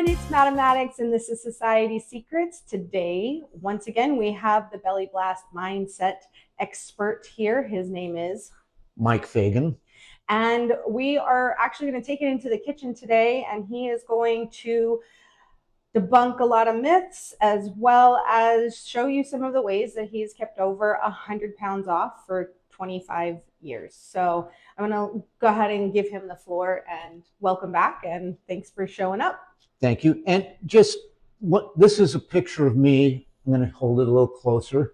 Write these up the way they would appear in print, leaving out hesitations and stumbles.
everyone, it's Mathematics and this is Society Secrets. Today, once again, we have the Belly Blast mindset expert here. His name is Mike Feigin. And we are actually going to take it into the kitchen today, and he is going to debunk a lot of myths as well as show you some of the ways that he's kept over 100 pounds off for 25 years. So I'm going to go ahead and give him the floor, and welcome back, and thanks for showing up. Thank you. And just this is a picture of me. I'm going to hold it a little closer.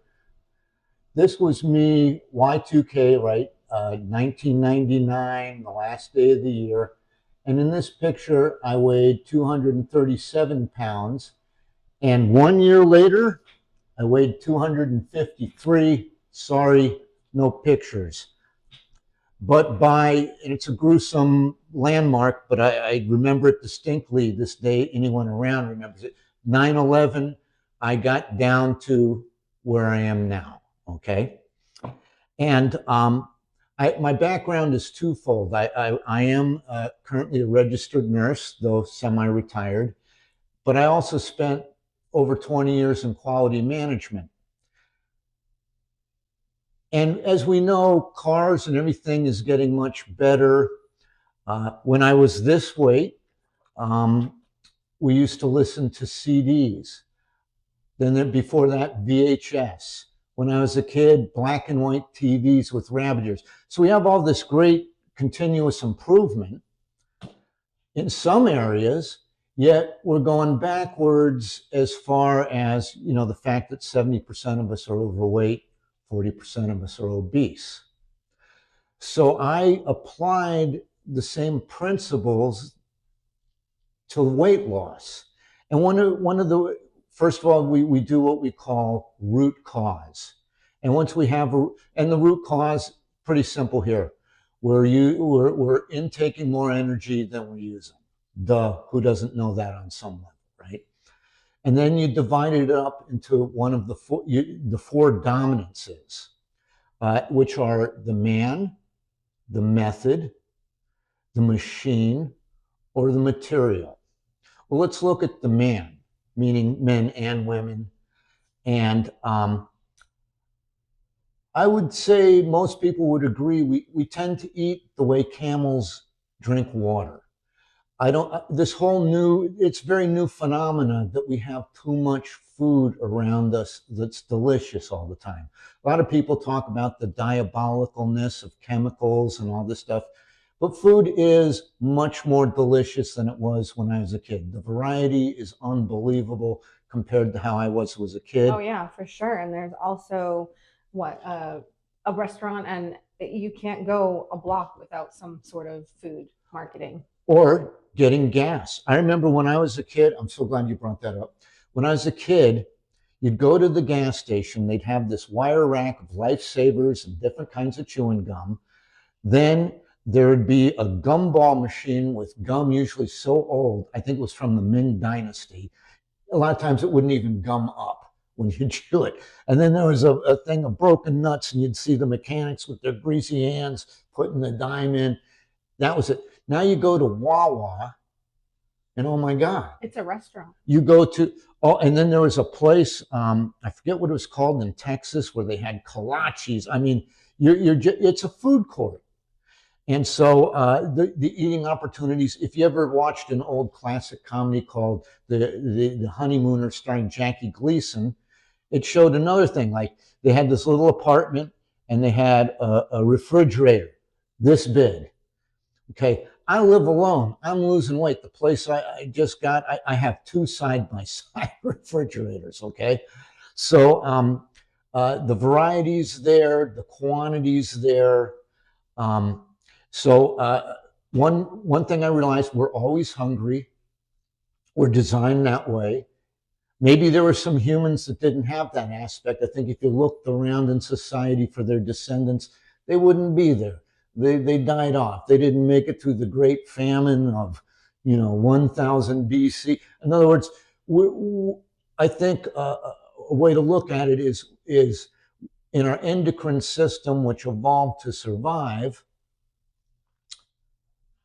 This was me, Y2K, right? 1999, the last day of the year. And in this picture, I weighed 237 pounds. And 1 year later, I weighed 253. Sorry, no pictures. But and it's a gruesome landmark, but I remember it distinctly this day. Anyone around remembers it. 9/11, I got down to where I am now, okay? And my background is twofold. I am currently a registered nurse, though semi-retired, but I also spent over 20 years in quality management. And as we know, cars and everything is getting much better. When I was this weight, we used to listen to CDs. Then before that, VHS. When I was a kid, black and white TVs with rabbit ears. So we have all this great continuous improvement in some areas, yet we're going backwards as far as, the fact that 70% of us are overweight, 40% of us are obese. So I applied the same principles to weight loss. And first of all, we do what we call root cause. And once we have, and the root cause, pretty simple here. We're intaking more energy than we're using. Who doesn't know that on some level, right? And then you divide it up into one of the four dominances, which are the man, the method, the machine, or the material. Well, let's look at the man, meaning men and women. And I would say most people would agree we tend to eat the way camels drink water. It's very new phenomena that we have too much food around us that's delicious all the time. A lot of people talk about the diabolicalness of chemicals and all this stuff, but food is much more delicious than it was when I was a kid. The variety is unbelievable compared to how I was a kid. Oh yeah, for sure. And there's also a restaurant, and you can't go a block without some sort of food marketing. Or getting gas. I remember when I was a kid, I'm so glad you brought that up. When I was a kid, you'd go to the gas station, they'd have this wire rack of Lifesavers and different kinds of chewing gum. Then there would be a gumball machine with gum usually so old, I think it was from the Ming Dynasty. A lot of times it wouldn't even gum up when you chew it. And then there was a thing of broken nuts, and you'd see the mechanics with their greasy hands putting the dime in. That was it. Now you go to Wawa, and oh my God. It's a restaurant. You go to, and then there was a place, I forget what it was called in Texas, where they had kolaches. I mean, it's a food court. And so the eating opportunities, if you ever watched an old classic comedy called The Honeymooners starring Jackie Gleason, it showed another thing. Like they had this little apartment, and they had a refrigerator this big. Okay, I live alone. I'm losing weight. The place I just got, I have two side-by-side refrigerators, okay? So the variety's there, the quantity's there. One thing I realized, we're always hungry. We're designed that way. Maybe there were some humans that didn't have that aspect. I think if you looked around in society for their descendants, they wouldn't be there. They died off. They didn't make it through the great famine of, 1000 BC. In other words, I think a way to look at it is in our endocrine system, which evolved to survive,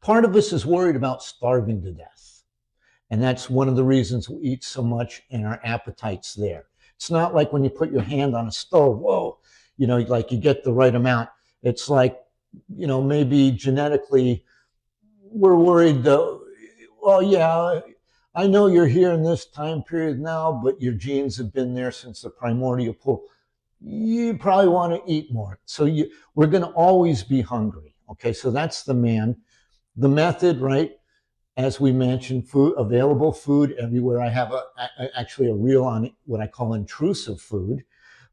part of us is worried about starving to death. And that's one of the reasons we eat so much and our appetite's there. It's not like when you put your hand on a stove, whoa, like you get the right amount. It's like, maybe genetically we're worried though, well, yeah, I know you're here in this time period now, but your genes have been there since the primordial pool. You probably want to eat more. So we're going to always be hungry. Okay, so that's the man. The method, right? As we mentioned, available food everywhere. I have actually a reel on what I call intrusive food,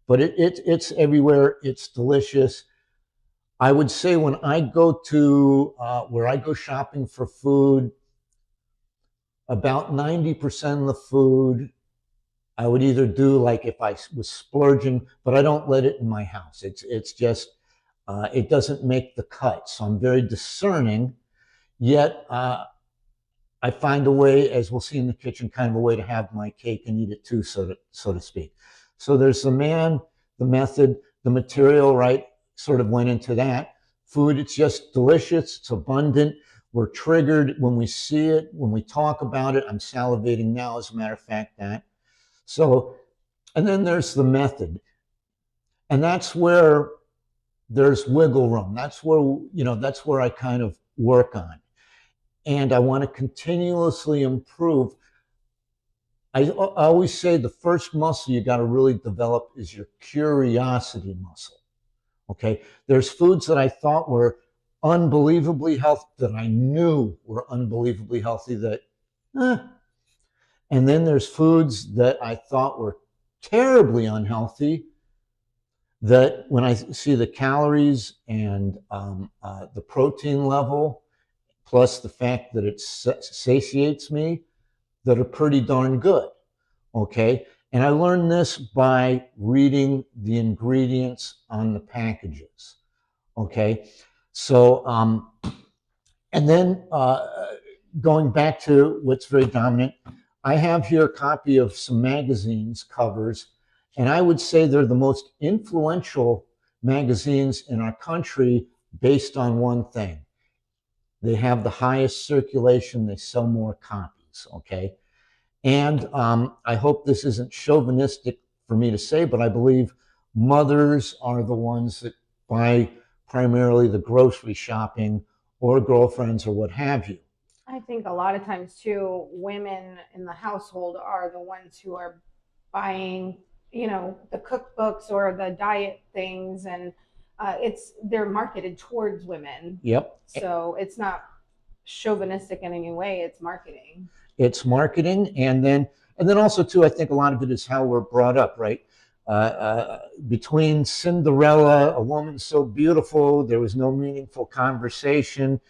but it's everywhere. It's delicious. I would say when I go to where I go shopping for food, about 90% of the food I would either do like if I was splurging, but I don't let it in my house. It's just it doesn't make the cut. So I'm very discerning. Yet I find a way, as we'll see in the kitchen, kind of a way to have my cake and eat it too, so to speak. So there's the man, the method, the material, right? Sort of went into that. Food, it's just delicious. It's abundant. We're triggered when we see it, when we talk about it. I'm salivating now, as a matter of fact, that. So, and then there's the method. And that's where there's wiggle room. That's where I kind of work on. And I want to continuously improve. I always say the first muscle you got to really develop is your curiosity muscle. Okay. There's foods that I thought were unbelievably healthy, that I knew were unbelievably healthy, that, and then there's foods that I thought were terribly unhealthy, that when I see the calories and the protein level, plus the fact that it satiates me, that are pretty darn good. Okay. And I learned this by reading the ingredients on the packages. Okay. So, and then going back to what's very dominant, I have here a copy of some magazines covers, and I would say they're the most influential magazines in our country based on one thing. They have the highest circulation, they sell more copies, okay? And I hope this isn't chauvinistic for me to say, but I believe mothers are the ones that buy primarily the grocery shopping, or girlfriends, or what have you. I think a lot of times too, women in the household are the ones who are buying, the cookbooks or the diet things, and they're marketed towards women. Yep. So it's not chauvinistic in any way. It's marketing. It's marketing, and then also too, I think a lot of it is how we're brought up, right? Between Cinderella, a woman so beautiful, there was no meaningful conversation,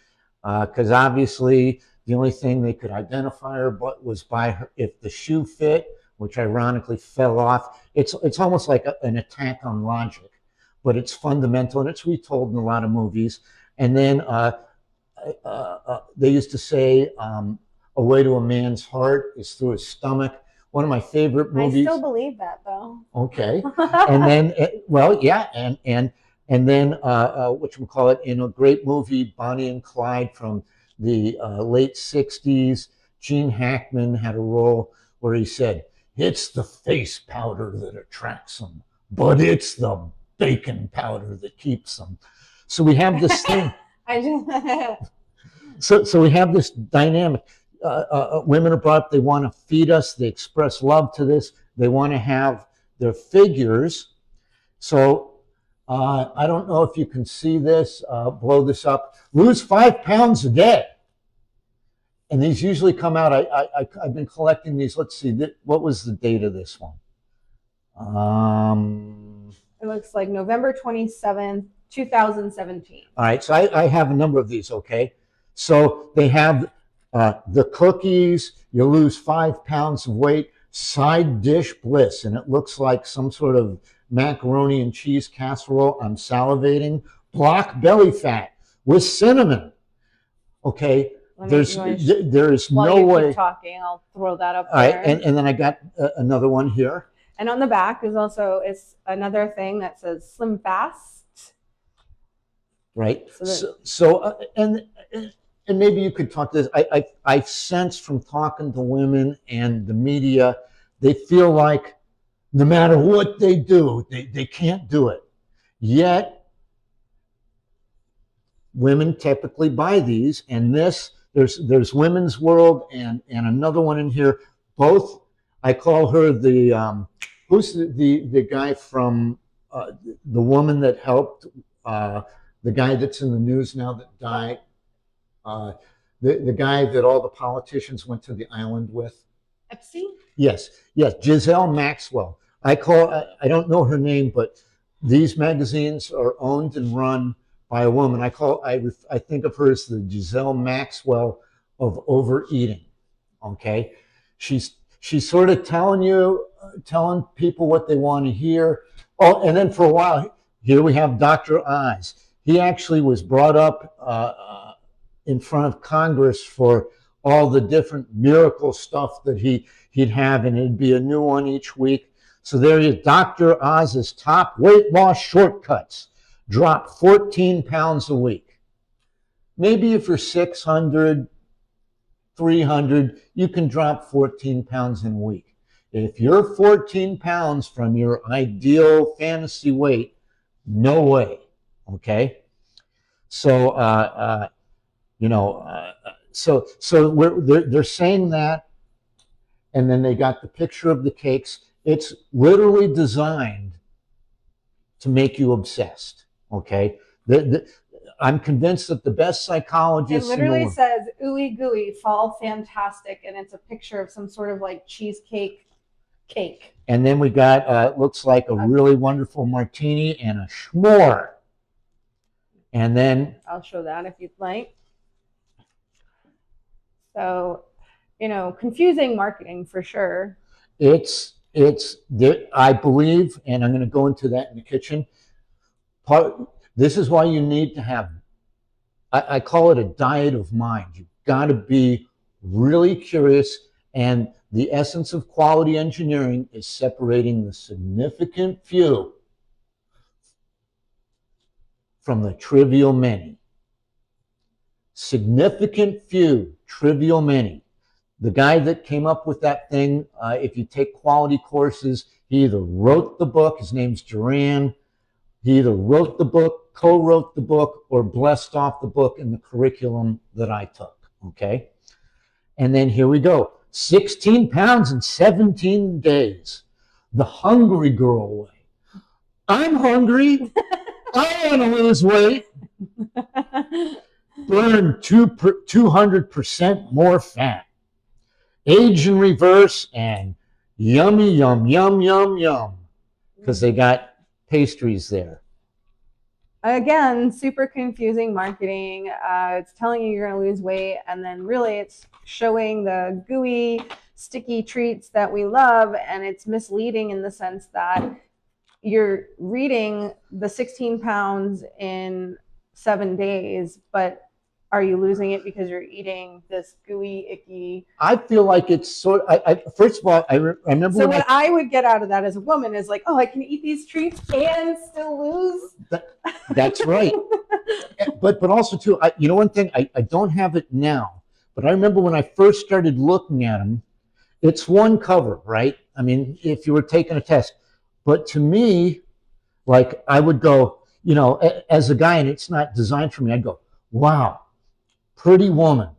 because obviously the only thing they could identify her but was by her, if the shoe fit, which ironically fell off. It's almost like an attack on logic, but it's fundamental, and it's retold in a lot of movies. And then they used to say, a way to a man's heart is through his stomach. One of my favorite movies. I still believe that, though. Okay. And then, yeah, and then whatchamacallit, in a great movie, Bonnie and Clyde, from the late 60s, Gene Hackman had a role where he said, "It's the face powder that attracts them, but it's the bacon powder that keeps them." So we have this thing. So we have this dynamic. Women are brought up, they want to feed us, they express love to this, they want to have their figures. So I don't know if you can see this, blow this up. Lose 5 pounds a day. And these usually come out, I've been collecting these. Let's see, what was the date of this one? It looks like November 27th, 2017. All right, so I have a number of these, okay? So they have the cookies, you lose 5 pounds of weight, side dish bliss, and it looks like some sort of macaroni and cheese casserole. I'm salivating. Block belly fat with cinnamon. Okay, there is no way. Keep talking, I'll throw that up all there. Right, and then I got another one here. And on the back is also another thing that says Slim Fast. Right. and maybe you could talk to this. I sense from talking to women and the media, they feel like no matter what they do, they can't do it. Yet, women typically buy these, and there's Women's World and another one in here. Both, I call her the who's the guy from the woman that helped the guy that's in the news now that died. The guy that all the politicians went to the island with. Epstein? Yes, Giselle Maxwell. I don't know her name, but these magazines are owned and run by a woman. I think of her as the Giselle Maxwell of overeating. Okay, she's sort of telling people what they want to hear. Oh, and then for a while, here we have Dr. Oz. He actually was brought up in front of Congress for all the different miracle stuff that he'd have, and it'd be a new one each week. So there is Dr. Oz's top weight loss shortcuts. Drop 14 pounds a week. Maybe if you're 600, 300, you can drop 14 pounds in a week. If you're 14 pounds from your ideal fantasy weight, no way. Okay? So, they're saying that, and then they got the picture of the cakes. It's literally designed to make you obsessed. Okay, I'm convinced that the best psychologists. It literally says "ooey gooey, fall fantastic," and it's a picture of some sort of like cheesecake cake. And then we got looks like a really wonderful martini and a s'more. And then I'll show that if you'd like. So, confusing marketing for sure. It's I believe, and I'm going to go into that in the kitchen. This is why you need to have, I call it a diet of mind. You've got to be really curious, and the essence of quality engineering is separating the significant few from the trivial many. Significant few, trivial many. The guy that came up with that thing, if you take quality courses, he either wrote the book, his name's Duran, he either wrote the book, co-wrote the book, or blessed off the book in the curriculum that I took, okay? And then here we go. 16 pounds in 17 days. The hungry girl way. I'm hungry. I want to lose weight. Burn 200% more fat. Age in reverse and yummy, yum, yum, yum, yum. Because they got pastries there. Again, super confusing marketing. It's telling you you're going to lose weight, and then really it's showing the gooey, sticky treats that we love, and it's misleading in the sense that you're reading the 16 pounds in 7 days, but are you losing it because you're eating this gooey, icky? I feel like it's sort of, first of all, I remember. So what I would get out of that as a woman is like, oh, I can eat these treats and still lose. That's right. but also too, one thing, I don't have it now, but I remember when I first started looking at them, it's one cover, right? I mean, if you were taking a test, but to me, like I would go, as a guy, and it's not designed for me, I'd go, wow. Pretty woman,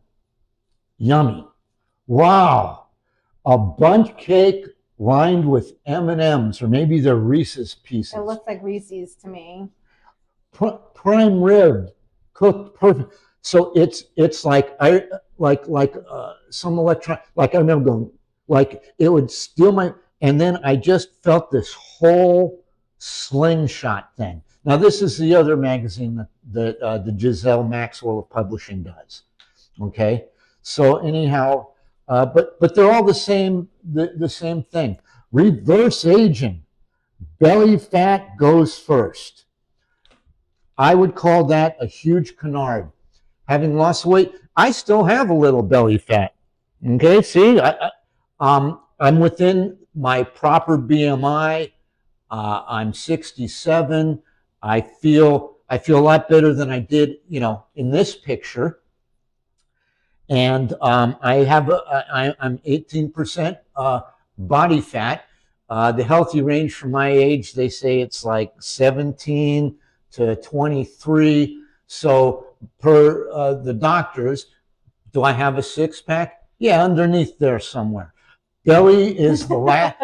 yummy. Wow, a bundt cake lined with M&Ms, or maybe they're Reese's Pieces. It looks like Reese's to me. Prime rib, cooked perfect. So it's like some electron. Like I remember going, like it would steal my. And then I just felt this whole slingshot thing. Now, this is the other magazine that the Giselle Maxwell of Publishing does. Okay, so anyhow, but they're all the same thing. Reverse aging, belly fat goes first. I would call that a huge canard. Having lost weight, I still have a little belly fat. Okay, see, I'm within my proper BMI. I'm 67. I feel a lot better than I did, in this picture. And I'm 18% body fat. The healthy range for my age, they say it's like 17 to 23. So per the doctors, do I have a six pack? Yeah, underneath there somewhere. Belly is the last.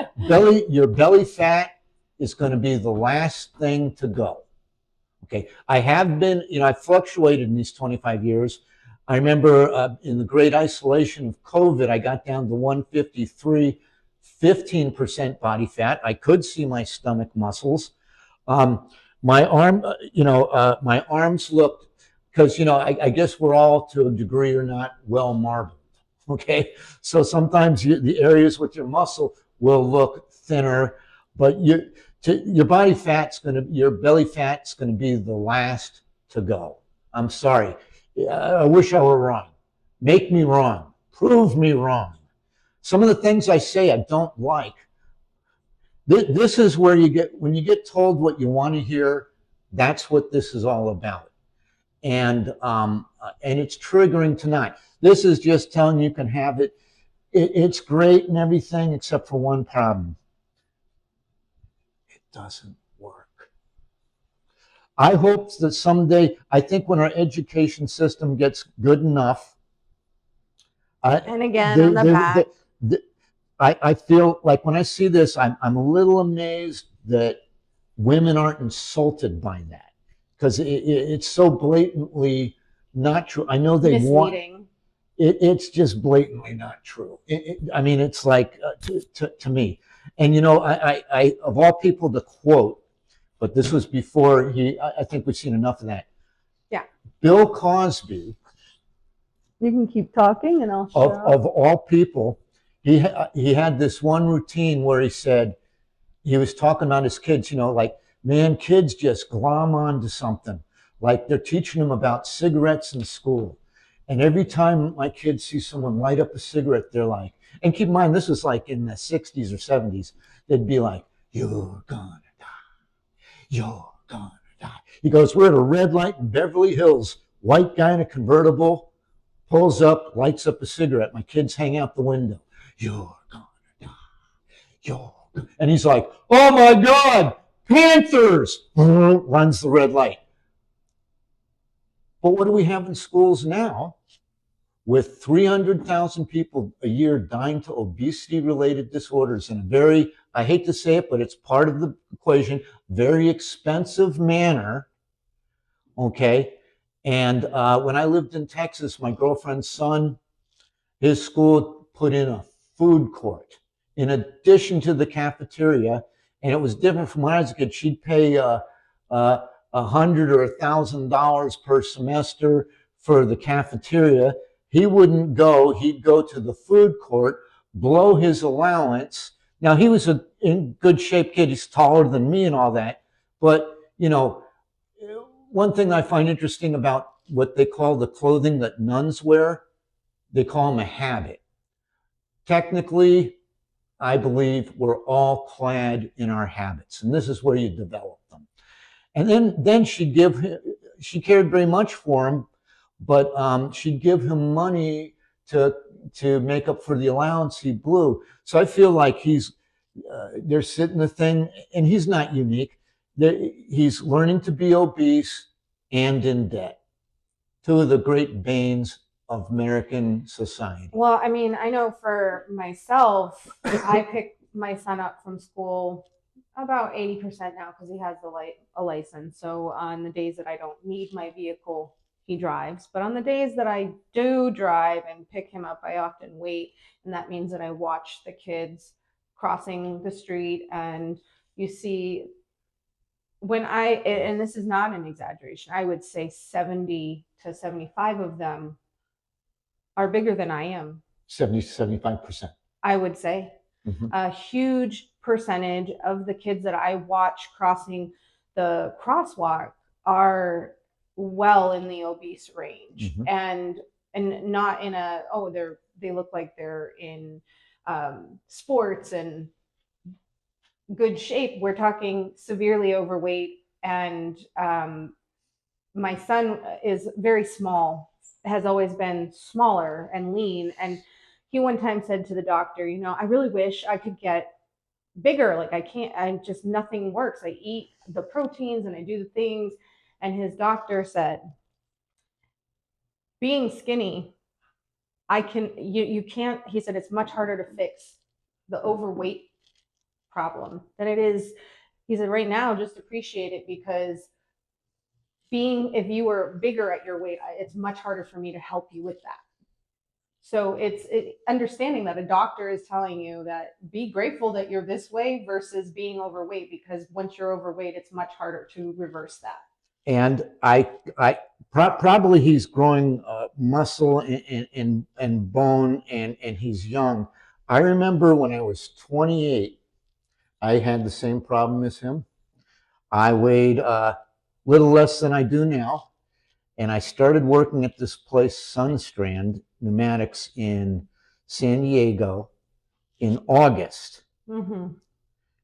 Your belly fat is going to be the last thing to go. Okay, I have been, I fluctuated in these 25 years. I remember in the great isolation of COVID, I got down to 153, 15% body fat. I could see my stomach muscles. Um, my arms looked, because, I guess we're all to a degree or not well marbled. Okay, so sometimes the areas with your muscle will look thinner, but your body fat's your belly fat's gonna be the last to go. I'm sorry. I wish I were wrong. Make me wrong. Prove me wrong. Some of the things I say I don't like. This is where when you get told what you want to hear, that's what this is all about. And it's triggering tonight. This is just telling you can have it. It's great and everything, except for one problem. It doesn't work. I hope that someday, I think when our education system gets good enough, And again, on the back. I feel like when I see this, I'm a little amazed that women aren't insulted by that, because it's so blatantly not true. I know they want Misleading. it's just blatantly not true. I mean, it's like to me, and I of all people to quote, but this was before I think we've seen enough of that. Yeah. Bill Cosby, You can keep talking and I'll of shut up. all people, he had this one routine where he said, he was talking about his kids, like, man, kids just glom onto something. Like they're teaching them about cigarettes in school. And every time my kids see someone light up a cigarette, they're like, and keep in mind, this was like in the 60s or 70s, they'd be like, you're gonna die. You're gonna die. He goes, we're at a red light in Beverly Hills. White guy in a convertible pulls up, lights up a cigarette. My kids hang out the window. You're gonna die. You're gonna. And he's like, oh my God, Panthers! Runs the red light. But what do we have in schools now? With 300,000 people a year dying to obesity-related disorders in a very, I hate to say it, but it's part of the equation, very expensive manner, okay? And when I lived in Texas, my girlfriend's son, his school put in a food court in addition to the cafeteria, and it was different from when I was a kid. She'd pay $100 or $1,000 per semester for the cafeteria. He wouldn't go. He'd go to the food court, blow his allowance. Now, he was in good shape kid. He's taller than me and all that. But, one thing I find interesting about what they call the clothing that nuns wear, they call them a habit. Technically, I believe we're all clad in our habits, and this is where you develop them. And then she cared very much for him, but she'd give him money to make up for the allowance he blew. So I feel like they're sitting the thing, and he's not unique. He's learning to be obese and in debt. Two of the great banes of American society. Well, I mean, I know for myself, I pick my son up from school about 80% now because he has a license. So on the days that I don't need my vehicle, he drives. But on the days that I do drive and pick him up, I often wait. And that means that I watch the kids crossing the street, and you see and this is not an exaggeration, I would say 70 to 75 of them are bigger than I am. 70 to 75%. I would say. Mm-hmm. A huge percentage of the kids that I watch crossing the crosswalk are well in the obese range. Mm-hmm. and not in they look like they're in sports and good shape. We're talking severely overweight, and my son is very small has always been smaller and lean. And he one time said to the doctor, I really wish I could get bigger. Like I can't, I just, nothing works. I eat the proteins and I do the things. And his doctor said, being skinny, you can't, he said, it's much harder to fix the overweight problem than it is. He said, right now, just appreciate it, because if you were bigger at your weight, it's much harder for me to help you with that. So it's understanding that a doctor is telling you that be grateful that you're this way versus being overweight, because once you're overweight, it's much harder to reverse that. And probably he's growing muscle and bone, and he's young. I remember when I was 28, I had the same problem as him. I weighed a little less than I do now, and I started working at this place, Sunstrand Pneumatics, in San Diego in August. Mm-hmm.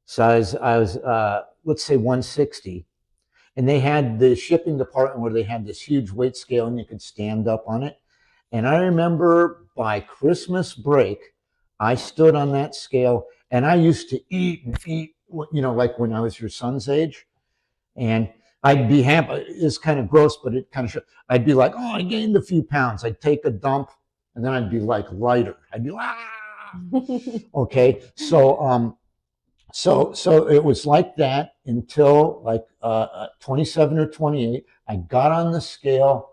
So I was let's say 160. And they had the shipping department where they had this huge weight scale and you could stand up on it. And I remember by Christmas break, I stood on that scale and I used to eat and eat, like when I was your son's age. And I'd be happy. It's kind of gross, but it kind of, I'd be like, oh, I gained a few pounds. I'd take a dump and then I'd be like lighter. I'd be like, okay. So it was like that until like 27 or 28. I got on the scale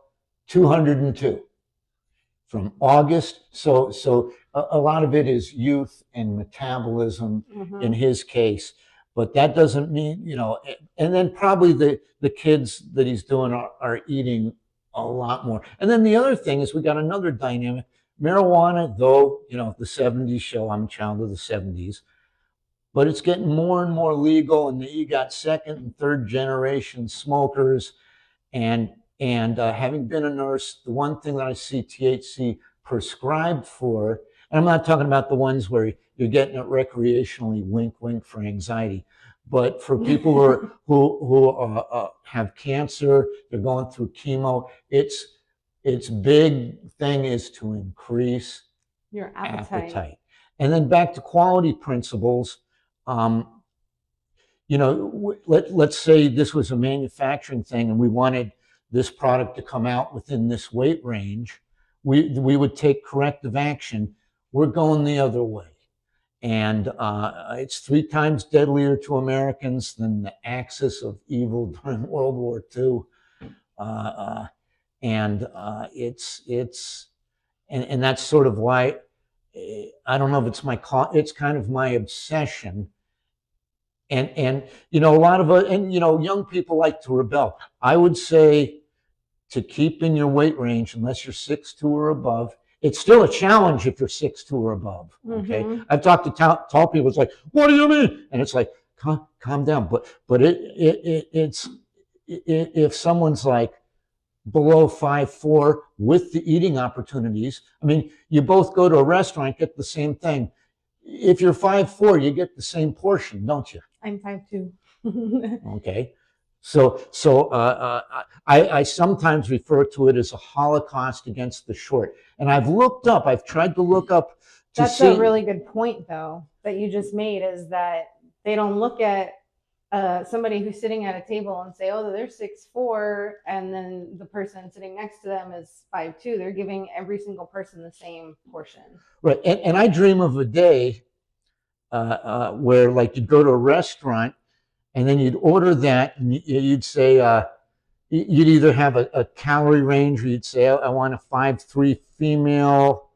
202 from August. So a lot of it is youth and metabolism in his case. But that doesn't mean, and then probably the kids that he's doing are eating a lot more. And then the other thing is we got another dynamic. Marijuana, though, the 70s show, I'm a child of the 70s. But it's getting more and more legal, and you got second and third generation smokers. And having been a nurse, the one thing that I see THC prescribed for, and I'm not talking about the ones where you're getting it recreationally, wink, wink, for anxiety, but for people who have cancer, they're going through chemo. Its big thing is to increase your appetite. And then back to quality principles. Let's say this was a manufacturing thing and we wanted this product to come out within this weight range. We would take corrective action. We're going the other way. And it's 3 times deadlier to Americans than the axis of evil during World War II. And that's sort of why, I don't know if it's kind of my obsession. And a lot of young people like to rebel. I would say to keep in your weight range, unless you're 6'2" or above. It's still a challenge if you're 6'2" or above. Okay, I've talked to tall people. It's like, what do you mean? And it's like, calm down. But it's if someone's like below 5'4" with the eating opportunities. I mean, you both go to a restaurant, get the same thing. If you're 5'4", you get the same portion, don't you? I'm 5'2". Okay. So I sometimes refer to it as a Holocaust against the short. And I've tried to look up to That's see. a really good point, though, that you just made, is that they don't look at somebody who's sitting at a table and say, oh, they're 6'4", and then the person sitting next to them is 5'2". They're giving every single person the same portion. Right. And I dream of a day where, like, you'd go to a restaurant and then you'd order that and you'd say, you'd either have a calorie range, or you'd say, I want a 5'3" female,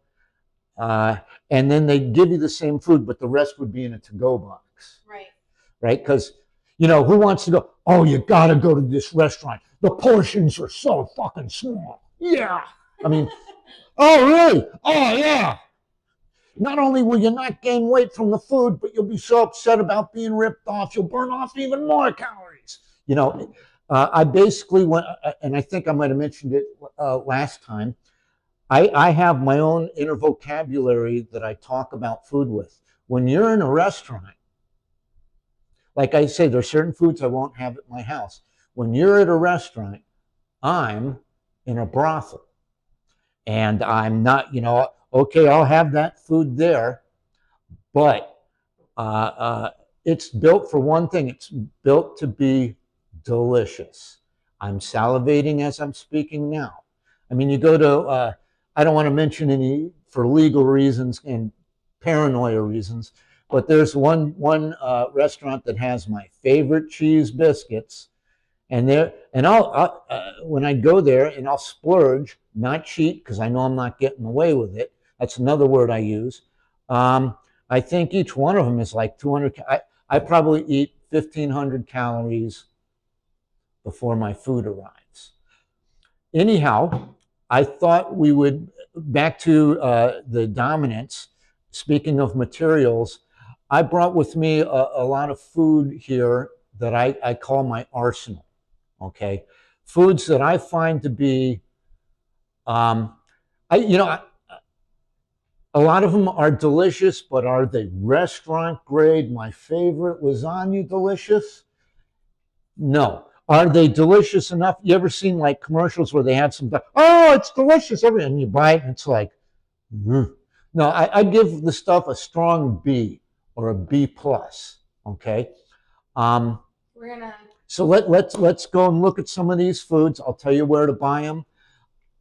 and then they'd give you the same food, but the rest would be in a to-go box. Right? Because, who wants to go, oh, you got to go to this restaurant. The portions are so fucking small. Yeah. I mean, oh, really? Oh, yeah. Not only will you not gain weight from the food, but you'll be so upset about being ripped off, you'll burn off even more calories. I basically went, and I think I might have mentioned it last time, I have my own inner vocabulary that I talk about food with. When you're in a restaurant, like I say, there's certain foods I won't have at my house. When you're at a restaurant, I'm in a brothel. And I'm not, okay, I'll have that food there, but it's built for one thing. It's built to be delicious. I'm salivating as I'm speaking now. I mean, you go to, I don't want to mention any for legal reasons and paranoia reasons, but there's one restaurant that has my favorite cheese biscuits, and I'll when I go there and I'll splurge, not cheat because I know I'm not getting away with it. That's another word I use. Um, I think each one of them is like 200. I probably eat 1,500 calories before my food arrives. Anyhow, I thought we would back to the dominance. Speaking of materials, I brought with me a lot of food here that I call my arsenal. Okay, foods that I find to be, I you know, a lot of them are delicious, but are they restaurant grade? My favorite lasagna delicious? No. Are they delicious enough? You ever seen like commercials where they have some, oh, it's delicious, and you buy it and it's like, mm. No, I give the stuff a strong B or a B plus. Okay. Um, We're gonna. so let's go and look at some of these foods. I'll tell you where to buy them.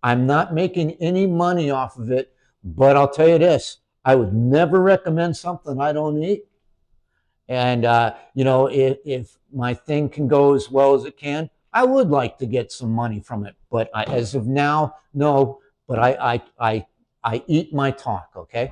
I'm not making any money off of it, but I'll tell you this: I would never recommend something I don't eat. And if my thing can go as well as it can, I would like to get some money from it. But as of now, no. But I eat my talk. Okay.